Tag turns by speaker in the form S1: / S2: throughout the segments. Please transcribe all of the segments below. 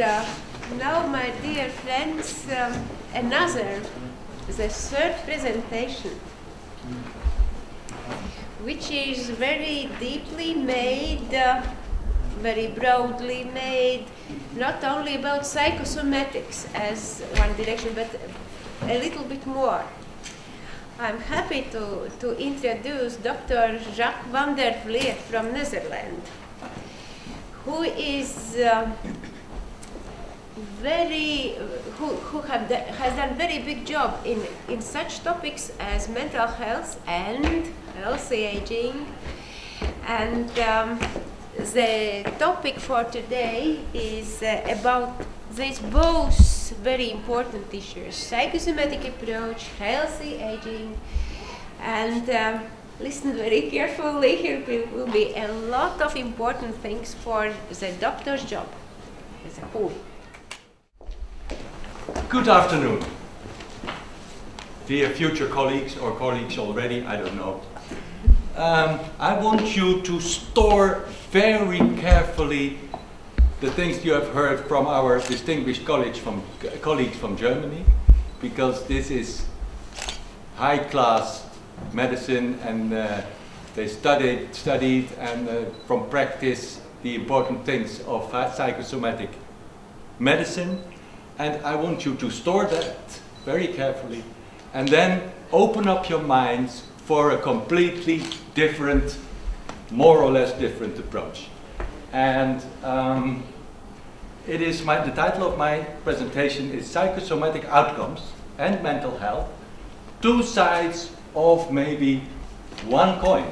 S1: now, my dear friends, the third presentation, which is very deeply made, very broadly made, not only about psychosomatics as one direction, but a little bit more. I'm happy to introduce Dr. Jacques van Der Vliet from Netherlands, who is has done very big job in such topics as mental health and healthy aging. And the topic for today is about these both very important issues: psychosomatic approach, healthy aging, and listen very carefully. Here will be a lot of important things for the doctor's job as a whole.
S2: Good afternoon, dear future colleagues or colleagues already, I don't know. I want you to store very carefully the things you have heard from our distinguished colleagues from Germany, because this is high-class medicine, and they studied and from practice the important things of psychosomatic medicine. And I want you to store that very carefully and then open up your minds for a completely different, more or less different approach. And the title of my presentation is Psychosomatic Outcomes and Mental Health, Two Sides of Maybe One Coin.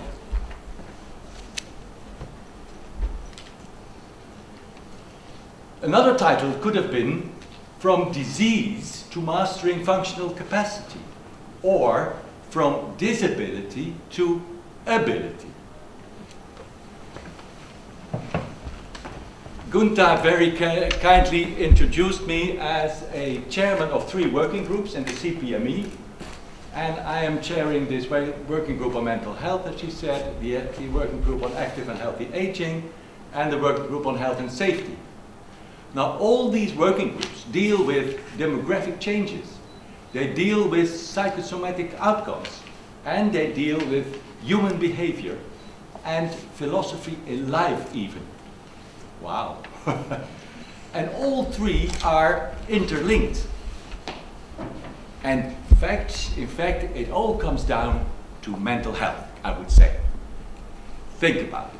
S2: Another title could have been From Disease to Mastering Functional Capacity, or From Disability to Ability. Gunther very kindly introduced me as a chairman of 3 working groups in the CPME, and I am chairing this working group on mental health, as she said, the working group on active and healthy aging, and the working group on health and safety. Now, all these working groups deal with demographic changes, they deal with psychosomatic outcomes, and they deal with human behavior and philosophy in life even. Wow. And all 3 are interlinked. And in fact, it all comes down to mental health, I would say. Think about it.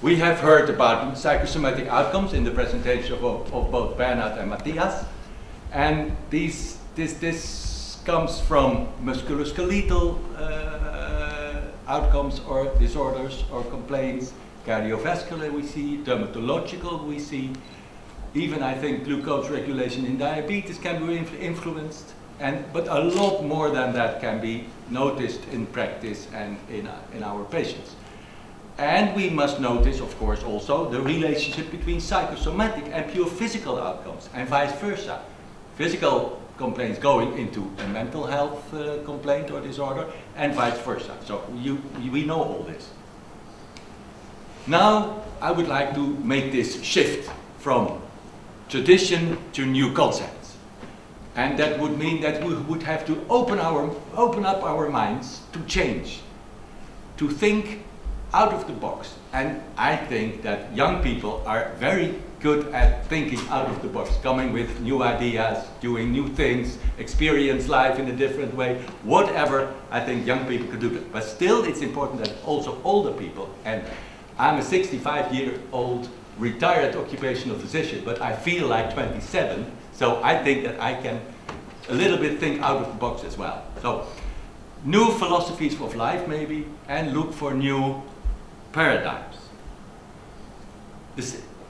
S2: We have heard about psychosomatic outcomes in the presentation of both Bernhard and Matthias, and this comes from musculoskeletal outcomes or disorders or complaints, cardiovascular we see, dermatological we see, even I think glucose regulation in diabetes can be influenced, but a lot more than that can be noticed in practice and in our patients. And we must notice, of course, also the relationship between psychosomatic and pure physical outcomes, and vice versa. Physical complaints going into a mental health complaint or disorder, and vice versa. So we know all this. Now, I would like to make this shift from tradition to new concepts. And that would mean that we would have to open up our minds to change, to think out of the box. And I think that young people are very good at thinking out of the box, coming with new ideas, doing new things, experience life in a different way, whatever. I think young people could do that. But still, it's important that also older people, and I'm a 65-year-old retired occupational physician, but I feel like 27, so I think that I can a little bit think out of the box as well. So, new philosophies of life maybe, and look for new paradigms.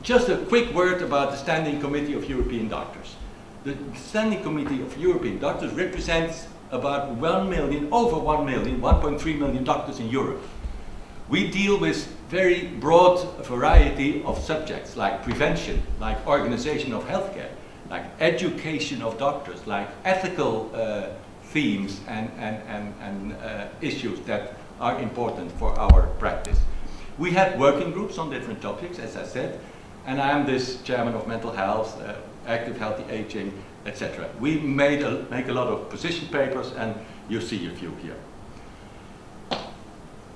S2: Just a quick word about the Standing Committee of European Doctors. The Standing Committee of European Doctors represents about 1 million, over 1 million, 1.3 million doctors in Europe. We deal with very broad variety of subjects, like prevention, like organization of healthcare, like education of doctors, like ethical themes and issues that are important for our practice. We have working groups on different topics, as I said. and I'm this chairman of mental health, active healthy aging, etc. We make a lot of position papers, and you see a few here.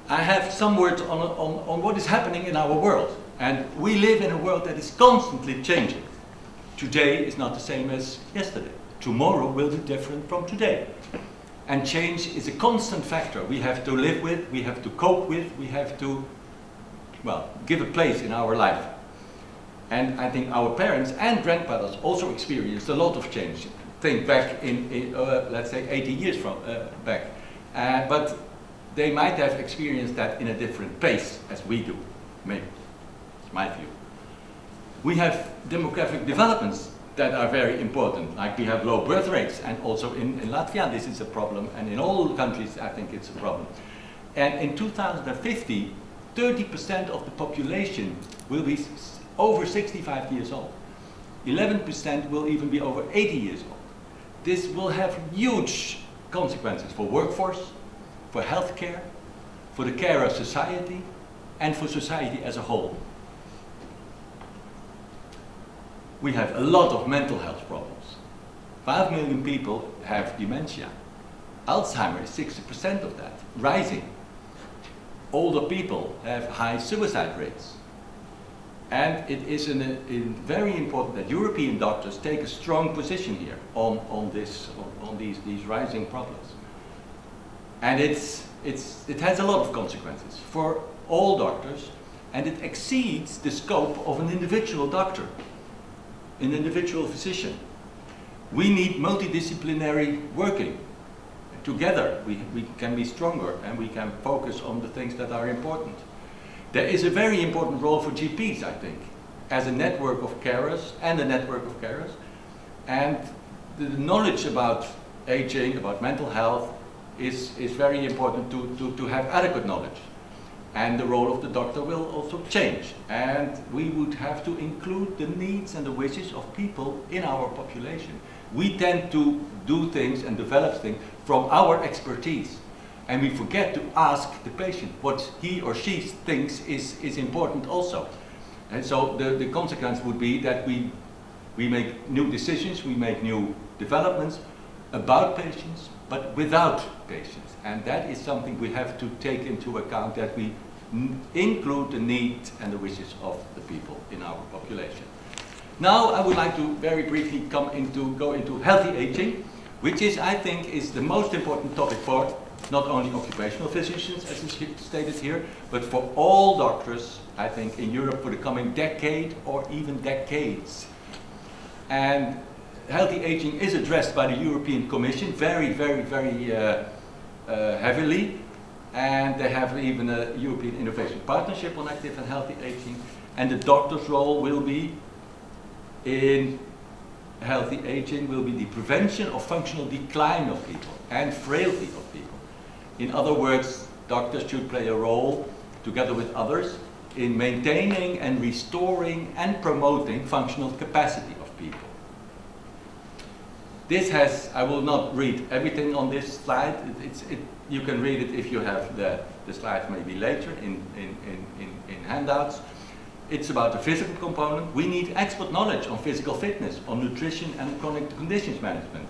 S2: I have some words on what is happening in our world. And we live in a world that is constantly changing. Today is not the same as yesterday. Tomorrow will be different from today. And change is a constant factor we have to live with, we have to cope with, we have to, well, give a place in our life. And I think our parents and grandfathers also experienced a lot of change. Think back in let's say 80 years from back. But they might have experienced that in a different pace as we do, maybe. It's my view. We have demographic developments that are very important, like we have low birth rates, and also in Latvia this is a problem, and in all countries I think it's a problem. And in 2050, 30% of the population will be over 65 years old. 11% will even be over 80 years old. This will have huge consequences for workforce, for healthcare, for the carer society, and for society as a whole. We have a lot of mental health problems. 5 million people have dementia. Alzheimer is 60% of that, rising. Older people have high suicide rates. And it is very important that European doctors take a strong position here on these rising problems. And it has a lot of consequences for all doctors, and it exceeds the scope of an individual doctor, an individual physician. We need multidisciplinary working. Together we can be stronger and we can focus on the things that are important. There is a very important role for GPs, I think, as a network of carers and a network of carers. And the knowledge about aging, about mental health, is very important to have adequate knowledge. And the role of the doctor will also change. And we would have to include the needs and the wishes of people in our population. We tend to do things and develop things from our expertise. And we forget to ask the patient what he or she thinks is important also. And so the consequence would be that we make new decisions, we make new developments about patients, but without patients. And that is something we have to take into account, that we include the needs and the wishes of the people in our population. Now I would like to very briefly go into healthy aging, which is, I think, is the most important topic for not only occupational physicians, as is stated here, but for all doctors, I think, in Europe for the coming decade or even decades. And healthy aging is addressed by the European Commission very heavily, and they have even a European Innovation Partnership on active and healthy aging, and the doctor's role will be in healthy aging will be the prevention of functional decline of people and frailty of people. In other words, doctors should play a role, together with others, in maintaining and restoring and promoting functional capacity of people. This has, I will not read everything on this slide. You can read it if you have the slides maybe later in handouts. It's about the physical component. We need expert knowledge on physical fitness, on nutrition and chronic conditions management.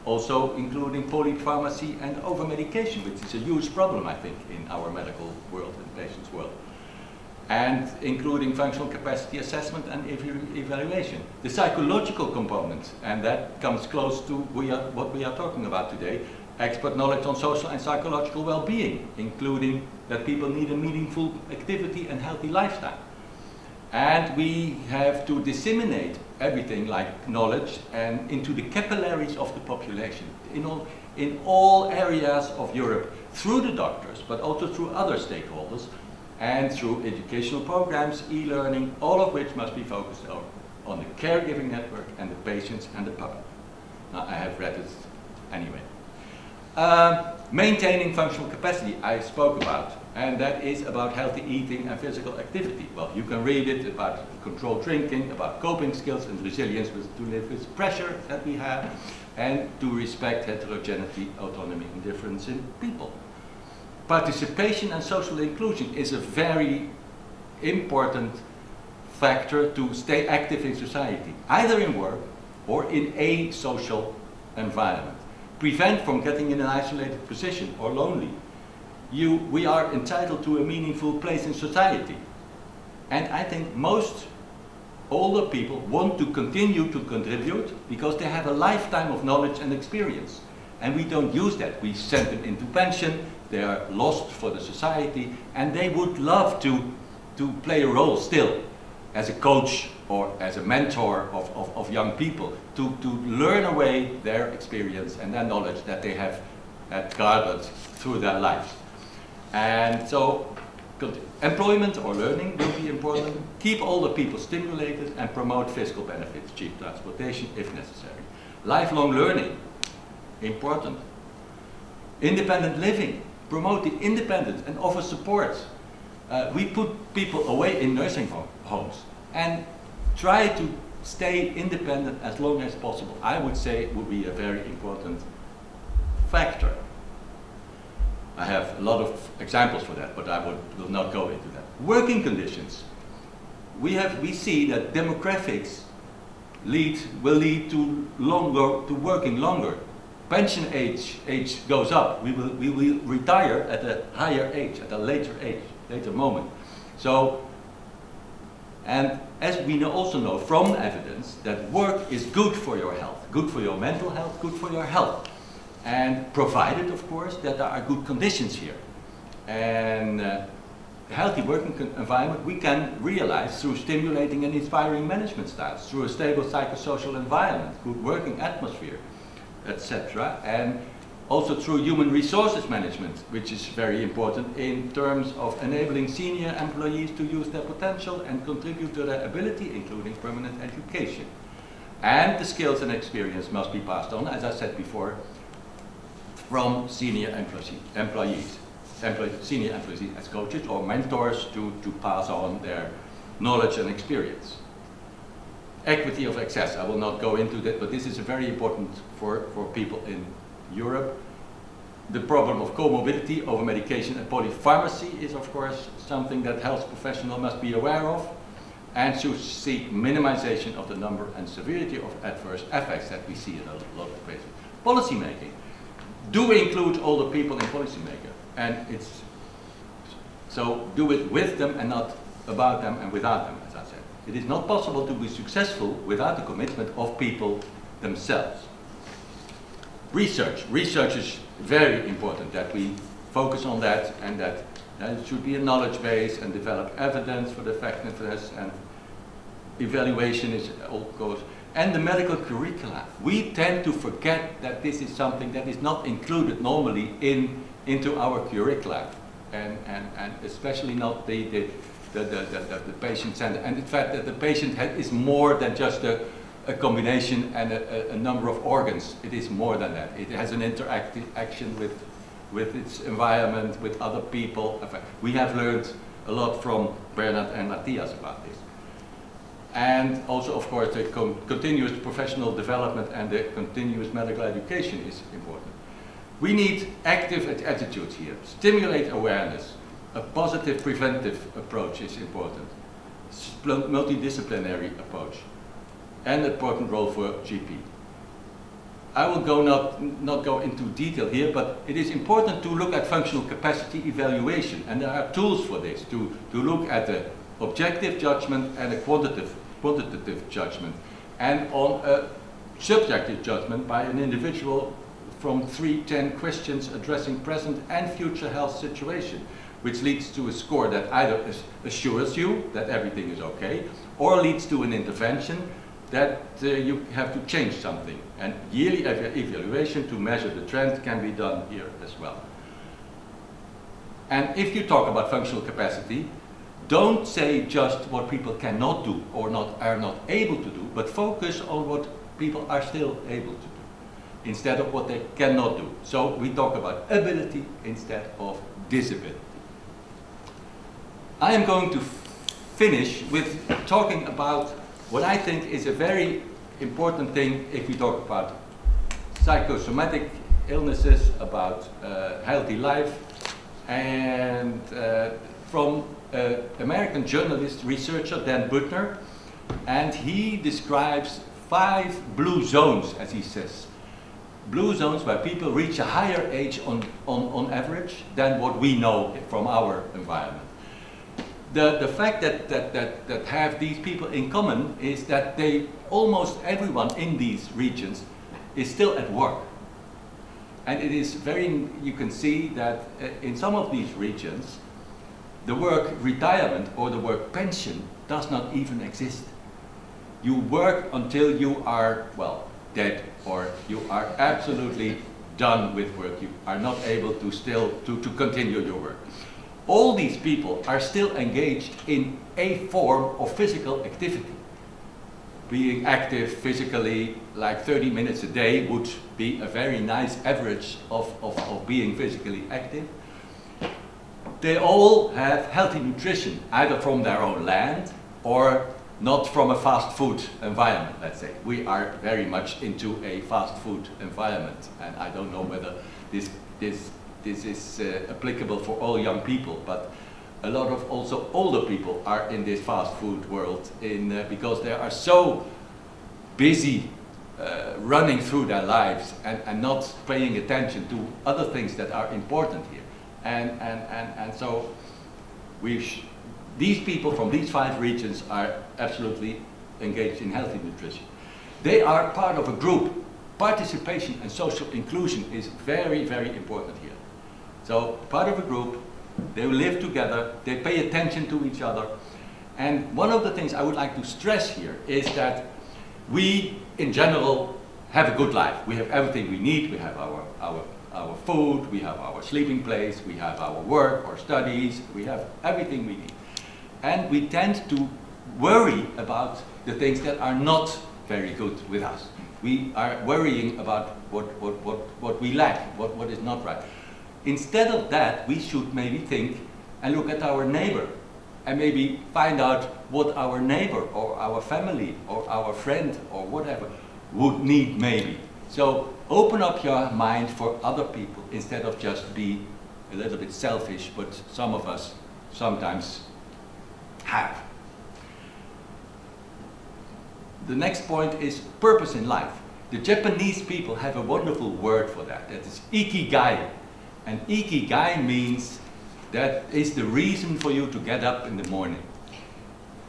S2: Also including polypharmacy and over-medication, which is a huge problem, I think, in our medical world and patients' world. And including functional capacity assessment and evaluation. The psychological component, and that comes close to what we are talking about today, expert knowledge on social and psychological well-being, including that people need a meaningful activity and healthy lifestyle. And we have to disseminate everything like knowledge and into the capillaries of the population, in all areas of Europe, through the doctors, but also through other stakeholders, and through educational programs, e-learning, all of which must be focused on the caregiving network and the patients and the public. Now, I have read it anyway. Maintaining functional capacity, I spoke about, and that is about healthy eating and physical activity. Well, you can read it about controlled drinking, about coping skills and resilience to live with pressure that we have, and to respect heterogeneity, autonomy, and difference in people. Participation and social inclusion is a very important factor to stay active in society, either in work or in a social environment. Prevent from getting in an isolated position or lonely. We are entitled to a meaningful place in society. And I think most older people want to continue to contribute because they have a lifetime of knowledge and experience. And we don't use that. We send them into pension, they are lost for the society, and they would love to play a role still as a coach or as a mentor of young people, to learn away their experience and their knowledge that they have gathered through their lives. And so employment or learning will be important. Keep older people stimulated and promote fiscal benefits, cheap transportation if necessary. Lifelong learning, important. Independent living, promote the independence and offer support. We put people away in nursing homes and try to stay independent as long as possible. I would say it would be a very important factor. I have a lot of examples for that, but I will not go into that. Working conditions. We see that demographics will lead to working longer. Pension age goes up. We will retire at a higher age, at a later moment. So, and as we also know from evidence that work is good for your health, good for your mental health, good for your health. And provided, of course, that there are good conditions here. And a healthy working environment we can realize through stimulating and inspiring management styles, through a stable psychosocial environment, good working atmosphere, etc. And also through human resources management, which is very important in terms of enabling senior employees to use their potential and contribute to their ability, including permanent education. And the skills and experience must be passed on, as I said before, from senior employees as coaches or mentors to pass on their knowledge and experience. Equity of access, I will not go into that, but this is very important for people in Europe. The problem of comorbidity, over-medication and polypharmacy is of course something that health professionals must be aware of, and should seek minimization of the number and severity of adverse effects that we see in a lot of places. Policy making. Do include older people in policymaking, and so do it with them and not about them and without them, as I said. It is not possible to be successful without the commitment of people themselves. Research is very important, that we focus on that, and that it should be a knowledge base and develop evidence for the effectiveness, and evaluation is all goes. And the medical curricula. We tend to forget that this is something that is not included normally into our curricula, and especially not the patient center. And in fact, that the patient is more than just a combination and a number of organs. It is more than that. It has an interaction with its environment, with other people. We have learned a lot from Bernard and Matthias about this. And also, of course, the continuous professional development and the continuous medical education is important. We need active attitudes here. Stimulate awareness. A positive preventive approach is important. Multidisciplinary approach. And an important role for GP. I will not go into detail here, but it is important to look at functional capacity evaluation. And there are tools for this, to look at the objective judgment and a quantitative judgment, and on a subjective judgment by an individual from 3-10 questions addressing present and future health situation, which leads to a score that either assures you that everything is okay, or leads to an intervention that you have to change something. And yearly evaluation to measure the trend can be done here as well. And if you talk about functional capacity, don't say just what people cannot do or are not able to do, but focus on what people are still able to do, instead of what they cannot do. So we talk about ability instead of disability. I am going to finish with talking about what I think is a very important thing if we talk about psychosomatic illnesses, about healthy life, and from American journalist, researcher, Dan Butner, and he describes 5 blue zones, as he says. Blue zones where people reach a higher age on average than what we know from our environment. The fact that have these people in common is that almost everyone in these regions is still at work. And it is you can see that in some of these regions, the work retirement or the work pension does not even exist. You work until you are, well, dead, or you are absolutely done with work. You are not able to continue your work. All these people are still engaged in a form of physical activity. Being active physically, like 30 minutes a day would be a very nice average of being physically active. They all have healthy nutrition, either from their own land or not from a fast food environment, let's say. We are very much into a fast food environment, and I don't know whether this is applicable for all young people, but a lot of also older people are in this fast food world because they are so busy running through their lives and not paying attention to other things that are important here. And so these people from these 5 regions are absolutely engaged in healthy nutrition. They are part of a group. Participation and social inclusion is very, very important here. So part of a group, they live together, they pay attention to each other. And one of the things I would like to stress here is that we, in general, have a good life. We have everything we need. We have our food, we have our sleeping place, we have our work or studies, we have everything we need. And we tend to worry about the things that are not very good with us. We are worrying about what we lack, what is not right. Instead of that, we should maybe think and look at our neighbor and maybe find out what our neighbor or our family or our friend or whatever would need maybe. So open up your mind for other people instead of just be a little bit selfish, but some of us sometimes have. The next point is purpose in life. The Japanese people have a wonderful word for that. That is ikigai. And ikigai means that is the reason for you to get up in the morning.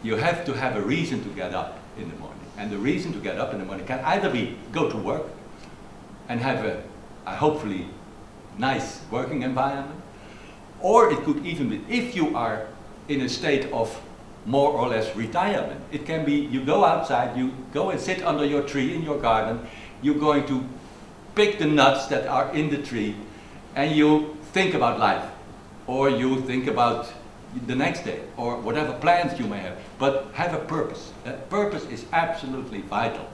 S2: You have to have a reason to get up in the morning. And the reason to get up in the morning can either be go to work and have a hopefully nice working environment, or it could even be, if you are in a state of more or less retirement, it can be you go outside, you go and sit under your tree in your garden, you're going to pick the nuts that are in the tree, and you think about life, or you think about the next day, or whatever plans you may have, but have a purpose. That purpose is absolutely vital.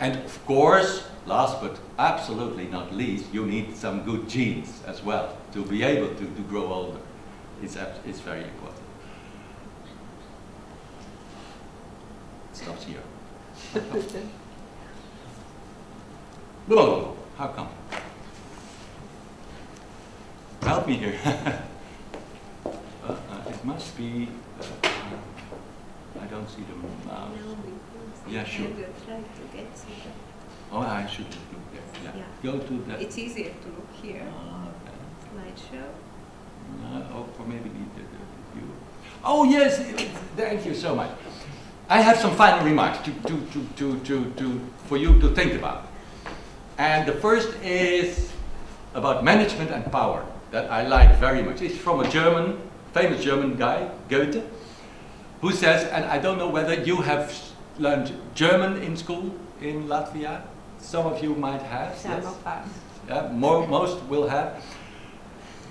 S2: And of course, last but absolutely not least, you need some good genes as well to be able to grow older. It's very important. It stops here. Whoa, how come? Help me here. It must be, I don't see the mouse. Yeah, sure.
S1: Try to get
S2: Oh, I should look there. Yeah.
S1: Yeah.
S2: Go to that.
S1: It's easier to look here.
S2: Okay.
S1: Slideshow.
S2: Or maybe the view. Oh yes, thank you so much. I have some final remarks for you to think about. And the first is about management and power that I like very much. It's from a famous German guy, Goethe, who says, and I don't know whether you have learned German in school in Latvia. Some of you might have.
S1: Some of us.
S2: Yeah, most will have.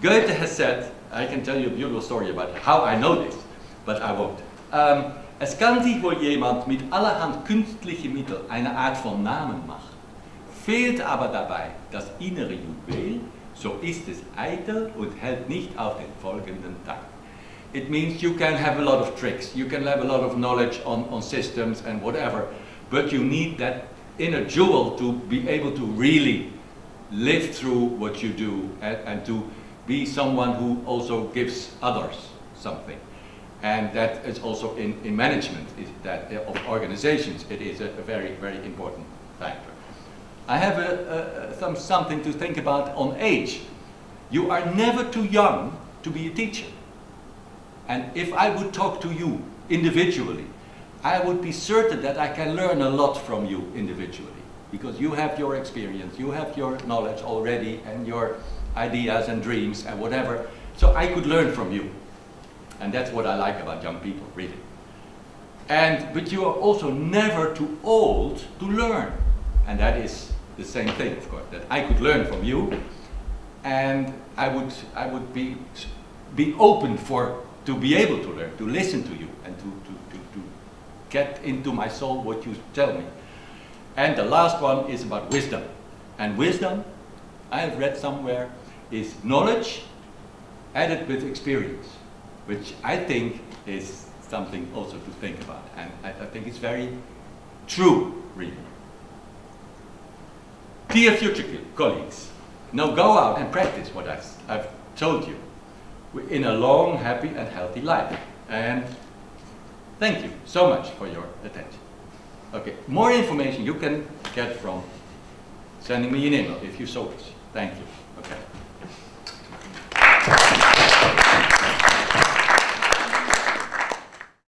S2: Goethe has said, I can tell you a beautiful story about how I know this, but I won't. Es kann sich wohl jemand mit allerhand künstliche Mittel eine Art von Namen machen. Fehlt aber dabei das innere Juwel, so ist es eitel und hält nicht auf den folgenden Tag. It means you can have a lot of tricks, you can have a lot of knowledge on systems and whatever, but you need that inner jewel to be able to really live through what you do and to be someone who also gives others something. And that is also in management of organizations, it is a very, very important factor. I have something to think about on age. You are never too young to be a teacher. And if I would talk to you individually, I would be certain that I can learn a lot from you individually. Because you have your experience, you have your knowledge already, and your ideas and dreams and whatever. So I could learn from you. And that's what I like about young people, really. But you are also never too old to learn. And that is the same thing, of course, that I could learn from you, and I would be open to be able to learn, to listen to you, and to get into my soul what you tell me. And the last one is about wisdom. And wisdom, I have read somewhere, is knowledge added with experience, which I think is something also to think about. And I think it's very true, really. Dear future colleagues, now go out and practice what I've told you in a long, happy and healthy life. And thank you so much for your attention. Okay, more information you can get from sending me an email if you so wish. Thank you. Okay.